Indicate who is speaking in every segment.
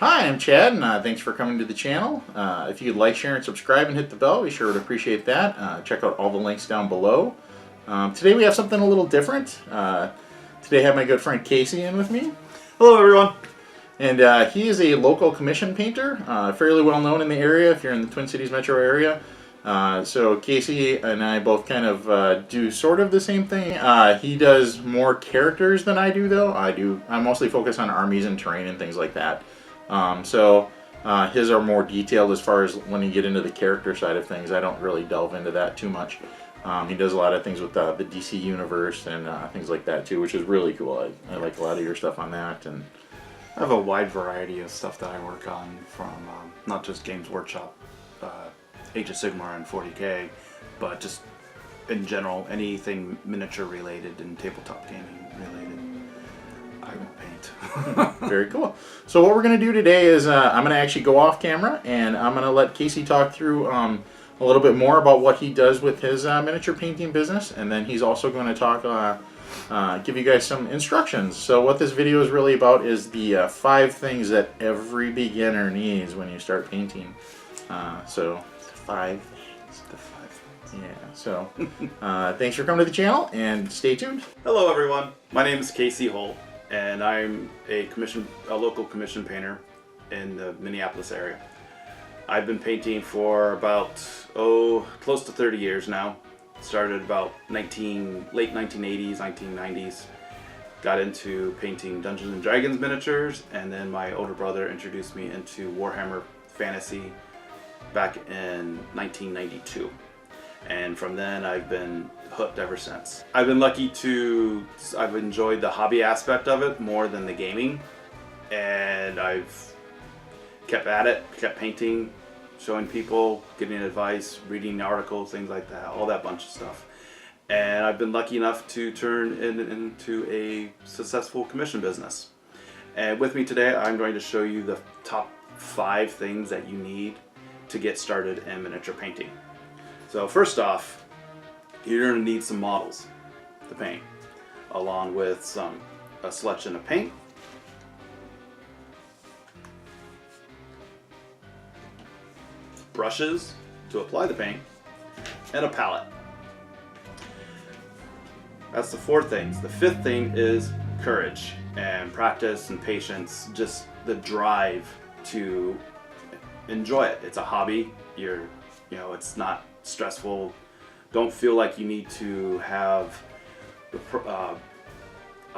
Speaker 1: Hi, I'm Chad, and thanks for coming to the channel. If you'd like, share, and subscribe, and hit the bell, we sure would appreciate that. Check out all the links down below. Today we have something a little different. Today I have my good friend Casey in with me.
Speaker 2: Hello, everyone.
Speaker 1: And he is a local commission painter, fairly well known in the area if you're in the Twin Cities metro area. So Casey and I both kind of do sort of the same thing. He does more characters than I do, though. I mostly focus on armies and terrain and things like that. His are more detailed as far as when you get into the character side of things. I don't really delve into that too much. He does a lot of things with the DC universe and things like that too, which is really cool. I like a lot of your stuff on that. And
Speaker 2: I have a wide variety of stuff that I work on, from not just Games Workshop, Age of Sigmar and 40K, but just in general, anything miniature related and tabletop gaming related. I will paint.
Speaker 1: Very cool. So what we're going to do today is I'm going to actually go off camera and I'm going to let Casey talk through a little bit more about what he does with his miniature painting business, and then he's also going to talk, give you guys some instructions. So what this video is really about is the 5 things that every beginner needs when you start painting. So 5 things. The 5 things. Yeah. So thanks for coming to the channel and stay tuned.
Speaker 2: Hello, everyone. My name is Casey Holt, and I'm a local commission painter in the Minneapolis area. I've been painting for about, close to 30 years now. Started about late 1980s, 1990s. Got into painting Dungeons and Dragons miniatures, and then my older brother introduced me into Warhammer Fantasy back in 1992. And from then I've been hooked ever since. I've enjoyed the hobby aspect of it more than the gaming, and I've kept at it, kept painting, showing people, getting advice, reading articles, things like that, all that bunch of stuff. And I've been lucky enough to turn it into a successful commission business. And with me today, I'm going to show you the top 5 things that you need to get started in miniature painting. So first off, you're going to need some models to paint, along with a selection of paint, brushes to apply the paint, and a palette. That's the 4 things. The 5th thing is courage and practice and patience, just the drive to enjoy it. It's a hobby. It's not stressful. Don't feel like you need to have a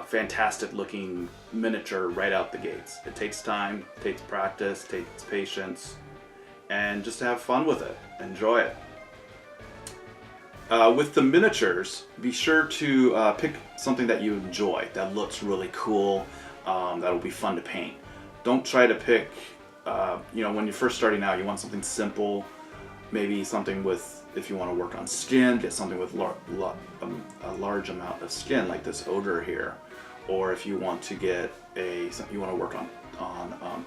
Speaker 2: fantastic looking miniature right out the gates. It takes time, takes practice, takes patience, and just to have fun with it. Enjoy it. With the miniatures, be sure to pick something that you enjoy, that looks really cool, that'll be fun to paint. Don't try to pick, when you're first starting out, you want something simple, maybe something with, if you want to work on skin, get something with a large amount of skin, like this odor here. Or if you want to get you want to work on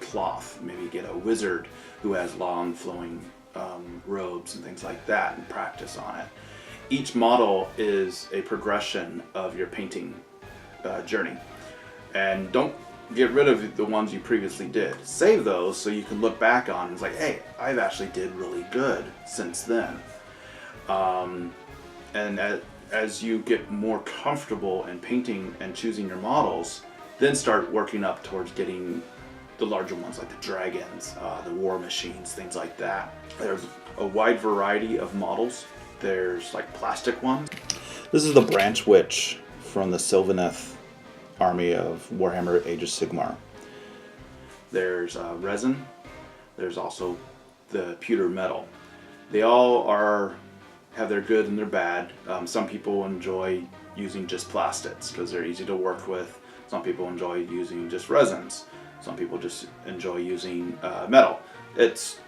Speaker 2: cloth, maybe get a wizard who has long flowing robes and things like that, and practice on it. Each model is a progression of your painting journey, and don't get rid of the ones you previously did. Save those so you can look back on and it's like, hey, I've actually did really good since then. And as you get more comfortable in painting and choosing your models, then start working up towards getting the larger ones, like the dragons, the war machines, things like that. There's a wide variety of models. There's like plastic ones. This is the Branch Witch from the Sylvaneth army of Warhammer Age of Sigmar. There's resin. There's also the pewter metal. They all have their good and their bad. Some people enjoy using just plastics because they're easy to work with. Some people enjoy using just resins. Some people just enjoy using metal. It's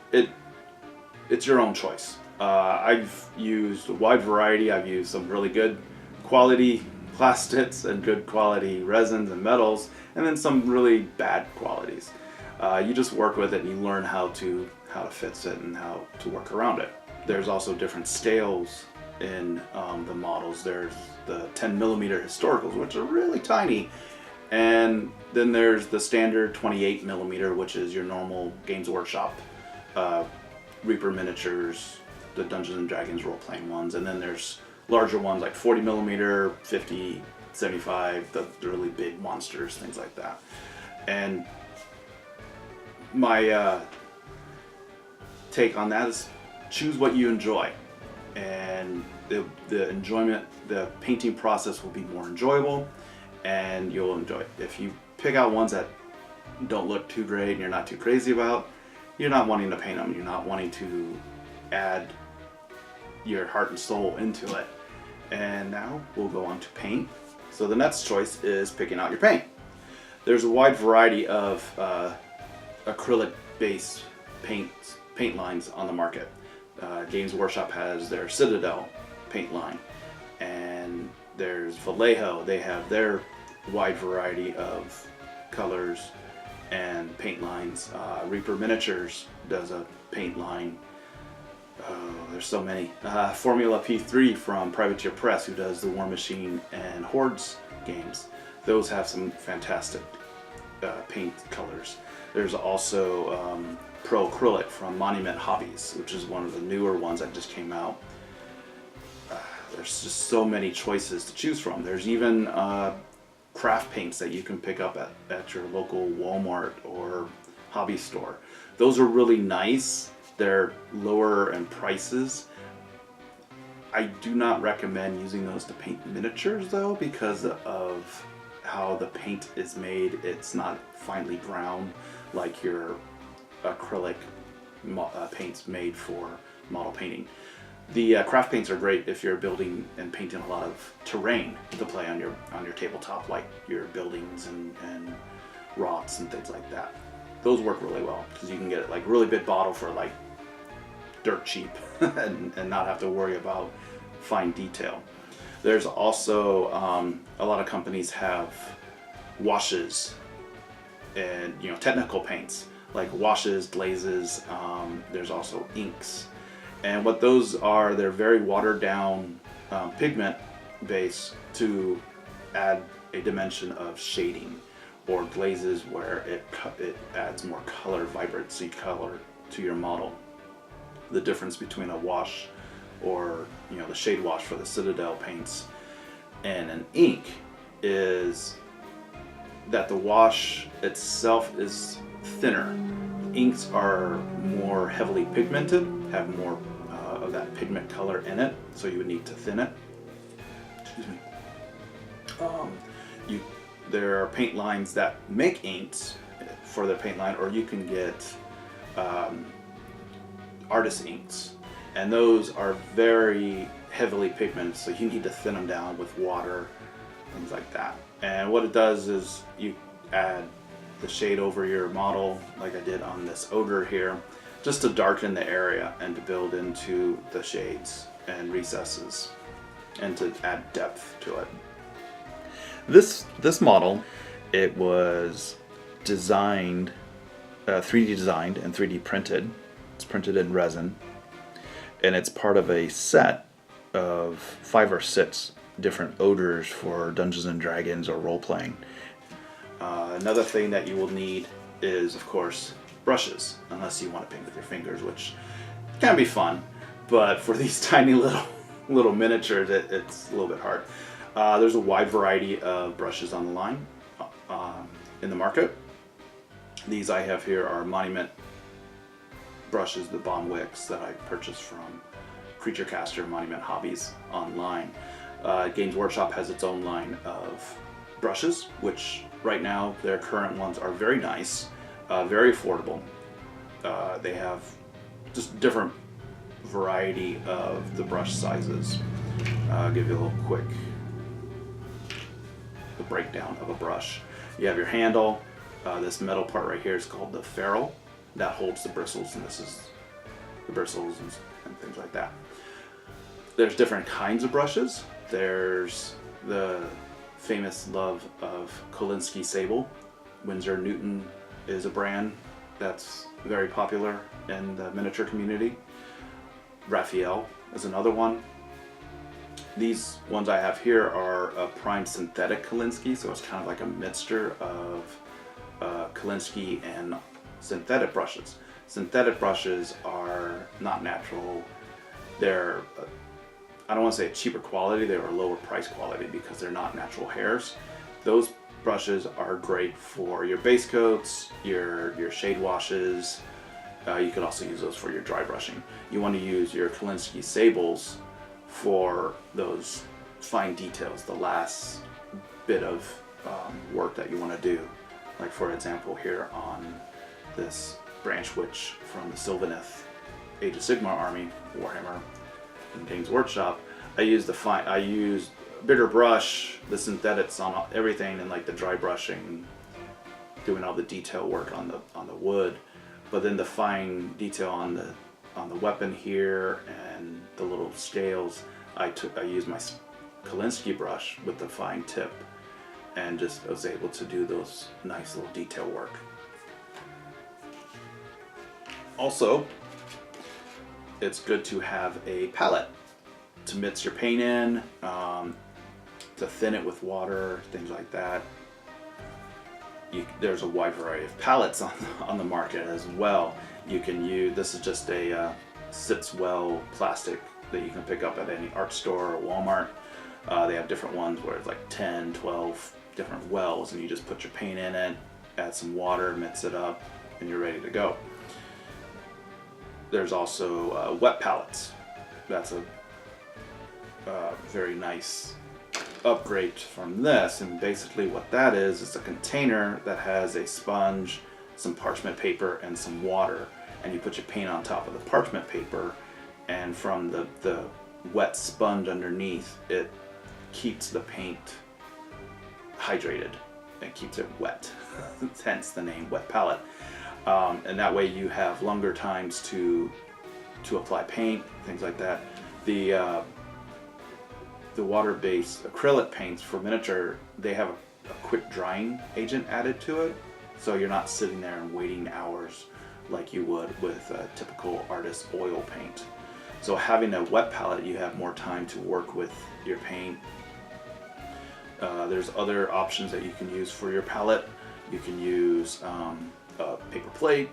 Speaker 2: your own choice. I've used a wide variety. I've used some really good quality plastics and good quality resins and metals, and then some really bad qualities. You just work with it and you learn how to fix it and how to work around it. There's also different scales in the models. There's the 10mm historicals, which are really tiny, And then there's the standard 28 millimeter, which is your normal Games Workshop Reaper miniatures, the Dungeons and Dragons role-playing ones. And then there's larger ones like 40 millimeter, 50, 75, the really big monsters, things like that. And my take on that is choose what you enjoy, and the enjoyment, the painting process will be more enjoyable, and you'll enjoy it. If you pick out ones that don't look too great and you're not too crazy about, you're not wanting to paint them, you're not wanting to add your heart and soul into it. And now we'll go on to paint. So the next choice is picking out your paint. There's a wide variety of acrylic based paint lines on the market. Games Workshop has their Citadel paint line, and there's Vallejo. They have their wide variety of colors and paint lines. Reaper Miniatures does a paint line. There's so many. Formula P3 from Privateer Press, who does the War Machine and Hordes games. Those have some fantastic paint colors. There's also Pro Acrylic from Monument Hobbies, which is one of the newer ones that just came out. There's just so many choices to choose from. There's even craft paints that you can pick up at your local Walmart or hobby store. Those are really nice. They're lower in prices. I do not recommend using those to paint miniatures though, because of how the paint is made. It's not finely ground like your acrylic paints made for model painting. The craft paints are great if you're building and painting a lot of terrain to play on your tabletop, like your buildings and rocks and things like that. Those work really well because you can get like really big bottle for like dirt cheap and not have to worry about fine detail. There's also a lot of companies have washes and technical paints like washes, glazes. There's also inks, and what those are, they're very watered down pigment base to add a dimension of shading, or glazes where it adds more color, vibrancy color to your model. The difference between a wash or the shade wash for the Citadel paints and an ink is that the wash itself is thinner. Inks are more heavily pigmented, have more of that pigment color in it, so you would need to thin it. Excuse me. There are paint lines that make inks for the paint line, or you can get artist inks, and those are very heavily pigmented, so you need to thin them down with water, things like that. And what it does is you add the shade over your model, like I did on this ogre here, just to darken the area and to build into the shades and recesses and to add depth to it.
Speaker 3: This model, it was designed, 3D designed and 3D printed. It's printed in resin, and it's part of a set of 5 or 6 different odors for Dungeons and Dragons or role playing.
Speaker 2: Another thing that you will need is, of course, brushes, unless you want to paint with your fingers, which can be fun, but for these tiny little miniatures, it's a little bit hard. There's a wide variety of brushes on the line in the market. These I have here are Monument brushes, the Bon Wicks that I purchased from Creature Caster Monument Hobbies online. Games Workshop has its own line of brushes, which right now their current ones are very nice, very affordable. They have just different variety of the brush sizes. I'll give you a little quick breakdown of a brush. You have your handle. This metal part right here is called the ferrule. That holds the bristles, and this is the bristles and things like that. There's different kinds of brushes. There's the famous love of Kolinsky Sable. Winsor Newton is a brand that's very popular in the miniature community. Raphael is another one. These ones I have here are a prime synthetic Kolinsky, so it's kind of like a mixture of Kolinsky and synthetic brushes. Synthetic brushes are not natural. They're, I don't want to say cheaper quality, they're a lower price quality because they're not natural hairs. Those brushes are great for your base coats, your shade washes. You could also use those for your dry brushing. You want to use your Kolinsky sables for those fine details, the last bit of work that you want to do. Like for example here on this branch witch from the Sylvaneth Age of Sigmar army, Warhammer and Games Workshop, I used a bigger brush, the synthetics on everything, and like the dry brushing, doing all the detail work on the wood, but then the fine detail on the weapon here and the little scales, I used my Kolinsky brush with the fine tip and just was able to do those nice little detail work. Also, it's good to have a palette to mix your paint in, to thin it with water, things like that. There's a wide variety of palettes on the market as well. You can use, this is just a sits well plastic that you can pick up at any art store or Walmart. They have different ones where it's like 10, 12 different wells, and you just put your paint in it, add some water, mix it up, and you're ready to go. There's also wet palettes. That's a very nice upgrade from this, and basically what that is a container that has a sponge, some parchment paper, and some water, and you put your paint on top of the parchment paper, and from the wet sponge underneath, it keeps the paint hydrated and keeps it wet. Hence the name wet palette. And that way you have longer times to apply paint, things like that. The water-based acrylic paints for miniature, they have a quick drying agent added to it, so you're not sitting there and waiting hours like you would with a typical artist oil paint. So having a wet palette, you have more time to work with your paint. There's other options that you can use for your palette. You can use a paper plate,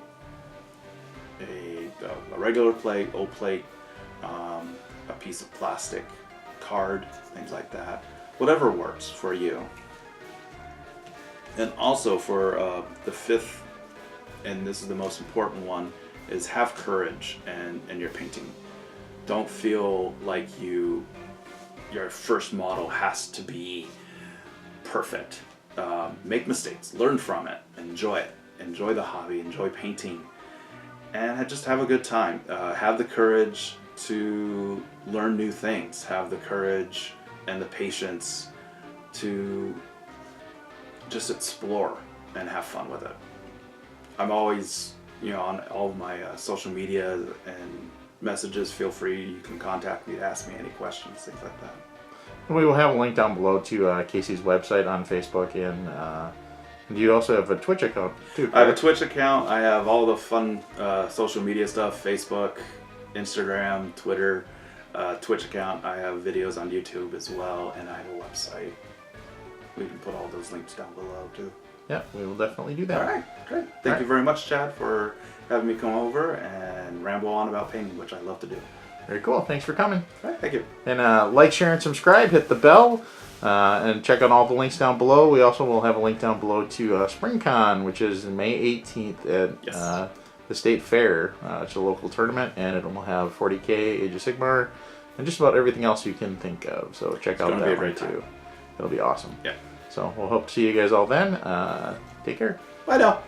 Speaker 2: a regular plate, old plate, a piece of plastic card, things like that. Whatever works for you. And also for the fifth, and this is the most important one, is have courage in your painting. Don't feel like your first model has to be perfect. Make mistakes, learn from it, enjoy it. Enjoy the hobby, enjoy painting, and just have a good time. Have the courage to learn new things. Have the courage and the patience to just explore and have fun with it. I'm always, on all of my social media and messages, feel free, you can contact me to ask me any questions, things like that.
Speaker 1: We will have a link down below to Casey's website on Facebook, and you also have a Twitch account too, correct?
Speaker 2: I have a Twitch account. I have all the fun social media stuff, Facebook, Instagram, Twitter, Twitch account. I have videos on YouTube as well, and I have a website. We can put all those links down below too.
Speaker 1: Yeah, we will definitely do that.
Speaker 2: All right, great. Thank you very much, Chad, for having me come over and ramble on about painting, which I love to do.
Speaker 1: Very cool. Thanks for coming.
Speaker 2: All right, thank you.
Speaker 1: And like, share, and subscribe. Hit the bell. And check out all the links down below. We also will have a link down below to SpringCon, which is May 18th at the State Fair. It's a local tournament, and it will have 40K, Age of Sigmar, and just about everything else you can think of. So check out that one too. It'll be awesome.
Speaker 2: Yeah.
Speaker 1: So we'll hope to see you guys all then. Take care.
Speaker 2: Bye now.